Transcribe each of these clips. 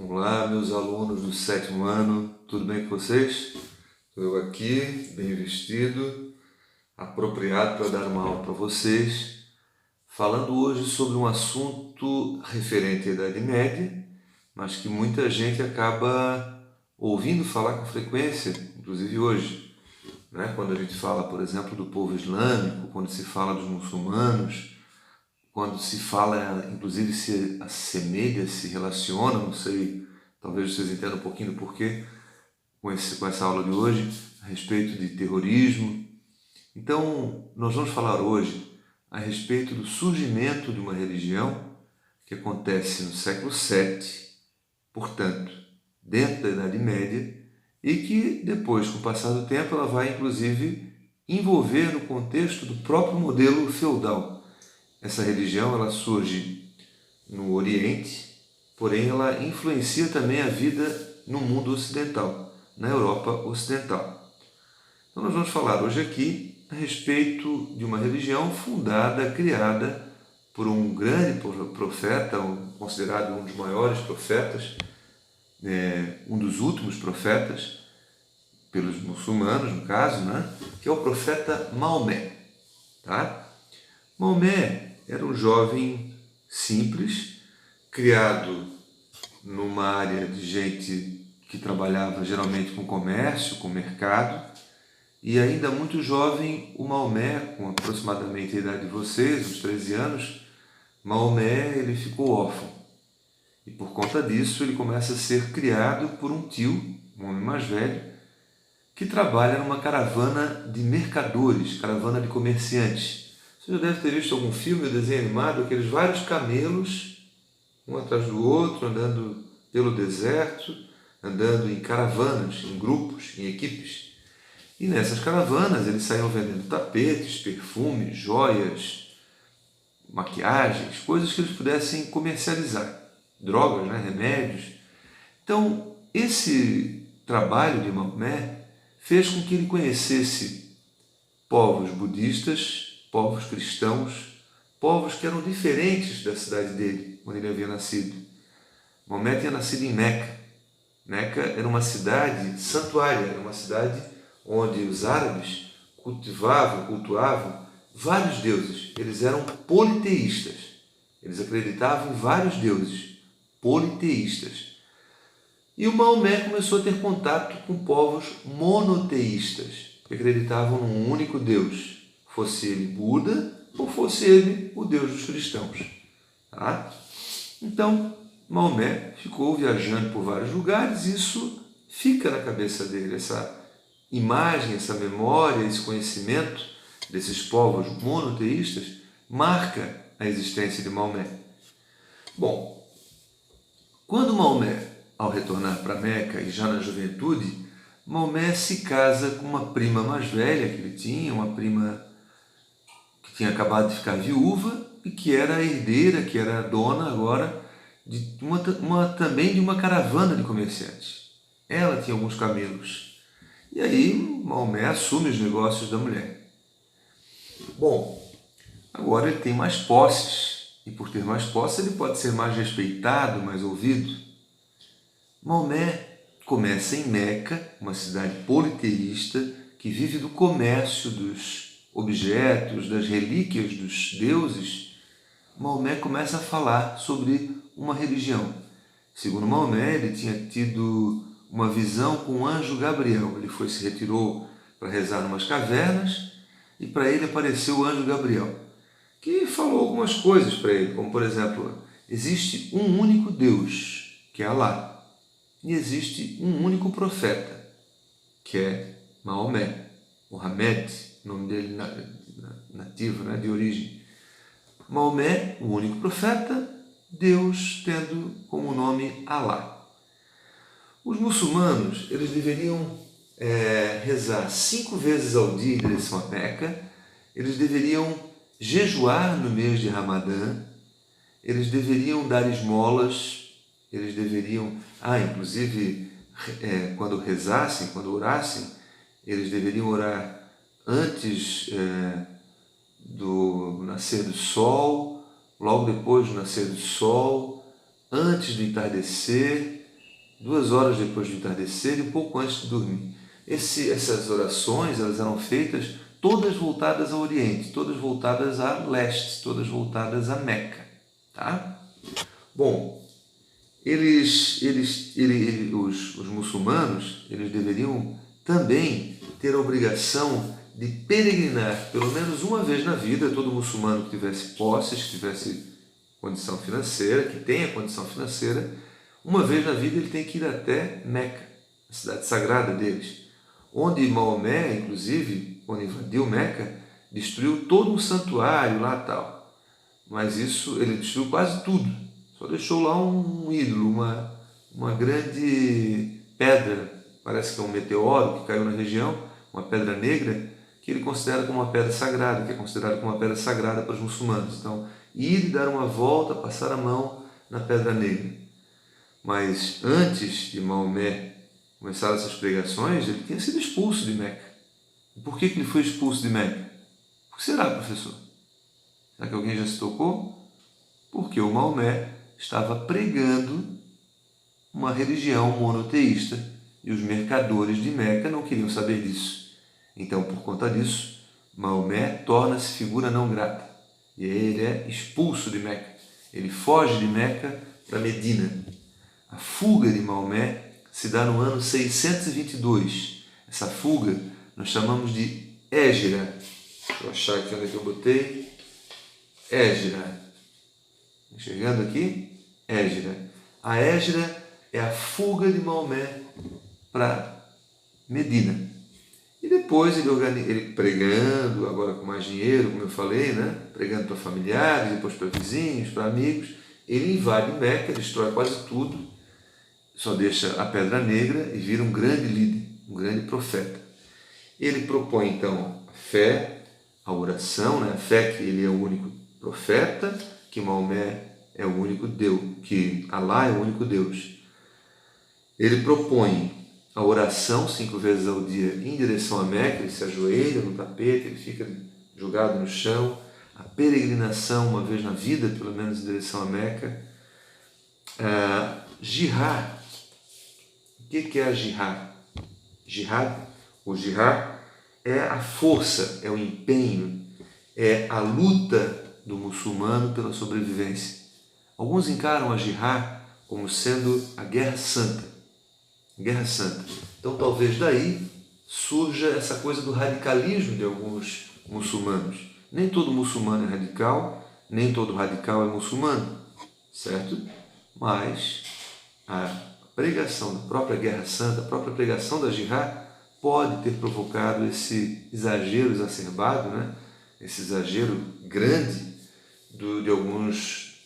Olá, meus alunos do sétimo ano, tudo bem com vocês? Eu aqui, bem vestido, apropriado para dar uma aula para vocês, falando hoje sobre um assunto referente à Idade Média, mas que muita gente acaba ouvindo falar com frequência, inclusive hoje, né? Quando a gente fala, por exemplo, do povo islâmico, quando se fala dos muçulmanos, quando se fala, inclusive se assemelha, se relaciona, não sei, talvez vocês entendam um pouquinho do porquê com essa aula de hoje, a respeito de terrorismo. Então, nós vamos falar hoje a respeito do surgimento de uma religião que acontece no século VII, portanto, dentro da Idade Média, e que depois, com o passar do tempo, ela vai, inclusive, envolver no contexto do próprio modelo feudal. Essa religião ela surge no Oriente, porém ela influencia também a vida no mundo ocidental, na Europa Ocidental. Então nós vamos falar hoje aqui a respeito de uma religião fundada, criada por um grande profeta, considerado um dos maiores profetas, um dos últimos profetas, pelos muçulmanos no caso, né? Que é o profeta Maomé. Tá? Maomé era um jovem simples, criado numa área de gente que trabalhava geralmente com comércio, com mercado, e ainda muito jovem, o Maomé, com aproximadamente a idade de vocês, uns 13 anos, Maomé ele ficou órfão. E por conta disso ele começa a ser criado por um tio, um homem mais velho, que trabalha numa caravana de mercadores, caravana de comerciantes. Você já deve ter visto algum filme ou desenho animado, aqueles vários camelos, um atrás do outro, andando pelo deserto, andando em caravanas, em grupos, em equipes. E nessas caravanas eles saíam vendendo tapetes, perfumes, joias, maquiagens, coisas que eles pudessem comercializar, drogas, né, remédios. Então, esse trabalho de Maomé fez com que ele conhecesse povos budistas, povos cristãos, povos que eram diferentes da cidade dele, onde ele havia nascido. Maomé tinha nascido em Meca. Meca era uma cidade santuária, era uma cidade onde os árabes cultuavam vários deuses. Eles eram politeístas. Eles acreditavam em vários deuses, politeístas. E o Maomé começou a ter contato com povos monoteístas, que acreditavam num único Deus, fosse ele Buda ou fosse ele o Deus dos cristãos. Tá? Então, Maomé ficou viajando por vários lugares e isso fica na cabeça dele, essa imagem, essa memória, esse conhecimento desses povos monoteístas marca a existência de Maomé. Bom, quando Maomé, ao retornar para Meca e já na juventude, Maomé se casa com uma prima mais velha que ele tinha, uma prima que tinha acabado de ficar viúva e que era a herdeira, que era a dona agora de também de uma caravana de comerciantes. Ela tinha alguns camelos. E aí Maomé assume os negócios da mulher. Bom, agora ele tem mais posses, e por ter mais posses ele pode ser mais respeitado, mais ouvido. Maomé começa em Meca, uma cidade politeísta que vive do comércio dos objetos, das relíquias dos deuses. Maomé começa a falar sobre uma religião. Segundo Maomé, ele tinha tido uma visão com o anjo Gabriel. Ele se retirou para rezar em umas cavernas e para ele apareceu o anjo Gabriel, que falou algumas coisas para ele, como por exemplo, existe um único Deus, que é Alá, e existe um único profeta, que é Maomé, Mohamed, nome dele nativo, né, de origem. Maomé, o único profeta, Deus tendo como nome Alá. Os muçulmanos eles deveriam rezar 5 vezes ao dia em direção a Meca, eles deveriam jejuar no mês de Ramadã, eles deveriam dar esmolas, eles deveriam, inclusive quando rezassem, quando orassem, eles deveriam orar antes do nascer do sol, logo depois do nascer do sol, antes do entardecer, 2 horas depois do entardecer e um pouco antes de dormir. Essas orações elas eram feitas todas voltadas ao Oriente, todas voltadas a leste, todas voltadas a Meca. Tá? Bom, os muçulmanos eles deveriam também ter a obrigação de peregrinar pelo menos uma vez na vida. Todo muçulmano que tivesse posses, que tivesse condição financeira, que tenha condição financeira, uma vez na vida ele tem que ir até Meca, a cidade sagrada deles, onde Maomé, inclusive, quando invadiu Meca, destruiu todo um santuário lá tal. Mas isso, ele destruiu quase tudo. Só deixou lá um ídolo, uma grande pedra, parece que é um meteoro que caiu na região, uma pedra negra, que ele considera como uma pedra sagrada, que é considerada como uma pedra sagrada para os muçulmanos. Então, ir e dar uma volta, passar a mão na pedra negra. Mas antes de Maomé começar essas pregações, ele tinha sido expulso de Meca. E por que ele foi expulso de Meca? Por que será, professor? Será que alguém já se tocou? Porque o Maomé estava pregando uma religião monoteísta e os mercadores de Meca não queriam saber disso. Então, por conta disso, Maomé torna-se figura não grata e ele é expulso de Meca. Ele foge de Meca para Medina. A fuga de Maomé se dá no ano 622. Essa fuga nós chamamos de Hégira. Deixa eu achar aqui onde é que eu botei. Hégira. Enxergando aqui? Hégira. A Hégira é a fuga de Maomé para Medina. E depois ele pregando, agora com mais dinheiro, como eu falei, né? Pregando para familiares, depois para vizinhos, para amigos. Ele invade Meca, destrói quase tudo, só deixa a Pedra Negra e vira um grande líder, um grande profeta. Ele propõe então a fé, a oração, né? A fé que ele é o único profeta, que Maomé é o único Deus, que Alá é o único Deus. Ele propõe a oração 5 vezes ao dia em direção a Meca, ele se ajoelha no tapete, ele fica jogado no chão. A peregrinação uma vez na vida, pelo menos em direção a Meca. Jihad. O que é a jihad? Jihad, o jihad é a força, é o empenho, é a luta do muçulmano pela sobrevivência. Alguns encaram a jihad como sendo a guerra santa. Guerra Santa. Então talvez daí surja essa coisa do radicalismo de alguns muçulmanos. Nem todo muçulmano é radical, nem todo radical é muçulmano, certo? Mas a pregação da própria Guerra Santa, a própria pregação da Jihad pode ter provocado esse exagero exacerbado, né? Esse exagero grande de alguns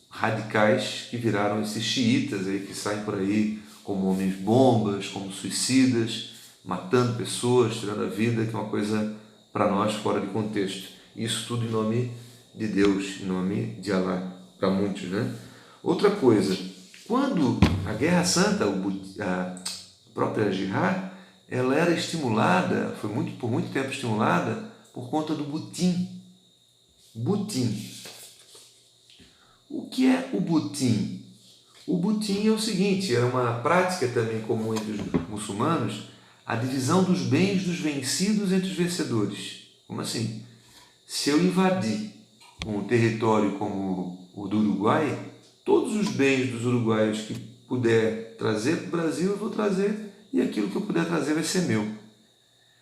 radicais que viraram esses xiitas aí, que saem por aí como homens-bombas, como suicidas, matando pessoas, tirando a vida, que é uma coisa para nós fora de contexto. Isso tudo em nome de Deus, em nome de Alá, para muitos, né? Outra coisa, quando a Guerra Santa, a própria Jihad, ela era estimulada, por muito tempo estimulada, por conta do butim. Butim. O que é o butim? O butim é o seguinte, era uma prática também comum entre os muçulmanos, a divisão dos bens dos vencidos entre os vencedores. Como assim? Se eu invadir um território como o do Uruguai, todos os bens dos uruguaios que puder trazer para o Brasil, eu vou trazer, e aquilo que eu puder trazer vai ser meu.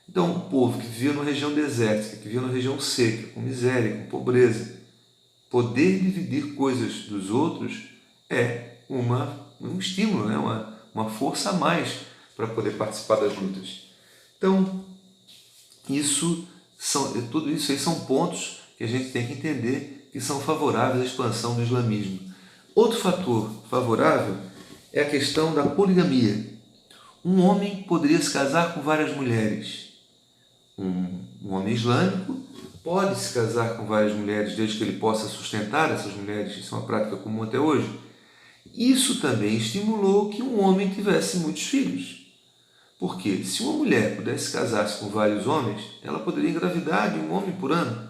Então, um povo que vivia numa região desértica, que vivia numa região seca, com miséria, com pobreza, poder dividir coisas dos outros é um estímulo, né? uma força a mais para poder participar das lutas. Então, tudo isso aí são pontos que a gente tem que entender que são favoráveis à expansão do islamismo. Outro fator favorável é a questão da poligamia. Um homem poderia se casar com várias mulheres. Um homem islâmico pode se casar com várias mulheres desde que ele possa sustentar essas mulheres. Isso é uma prática comum até hoje. Isso também estimulou que um homem tivesse muitos filhos. Porque se uma mulher pudesse casar-se com vários homens, ela poderia engravidar de um homem por ano.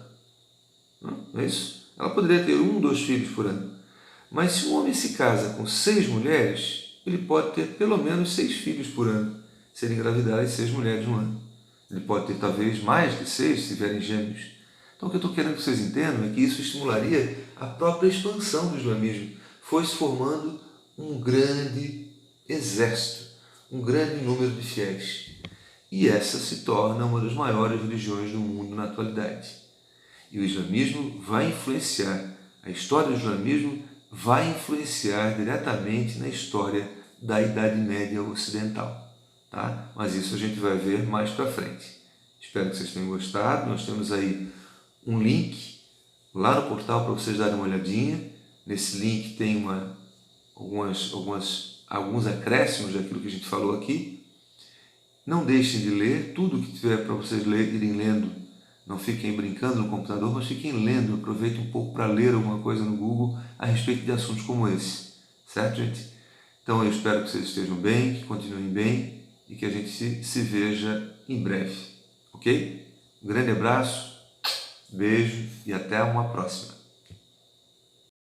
Não é isso? Ela poderia ter 1, 2 filhos por ano. Mas se um homem se casa com 6 mulheres, ele pode ter pelo menos 6 filhos por ano, se ele engravidar as 6 mulheres no ano. Ele pode ter talvez mais de 6, se tiverem gêmeos. Então o que eu estou querendo que vocês entendam é que isso estimularia a própria expansão do islamismo. Foi se formando um grande exército, um grande número de fiéis. E essa se torna uma das maiores religiões do mundo na atualidade. E o islamismo vai influenciar, a história do islamismo vai influenciar diretamente na história da Idade Média Ocidental. Tá? Mas isso a gente vai ver mais para frente. Espero que vocês tenham gostado. Nós temos aí um link lá no portal para vocês darem uma olhadinha. Nesse link tem alguns acréscimos daquilo que a gente falou aqui. Não deixem de ler tudo que tiver para vocês irem lendo. Não fiquem brincando no computador, mas fiquem lendo. Aproveitem um pouco para ler alguma coisa no Google a respeito de assuntos como esse. Certo, gente? Então eu espero que vocês estejam bem, que continuem bem e que a gente se veja em breve. Ok? Um grande abraço, beijo e até uma próxima.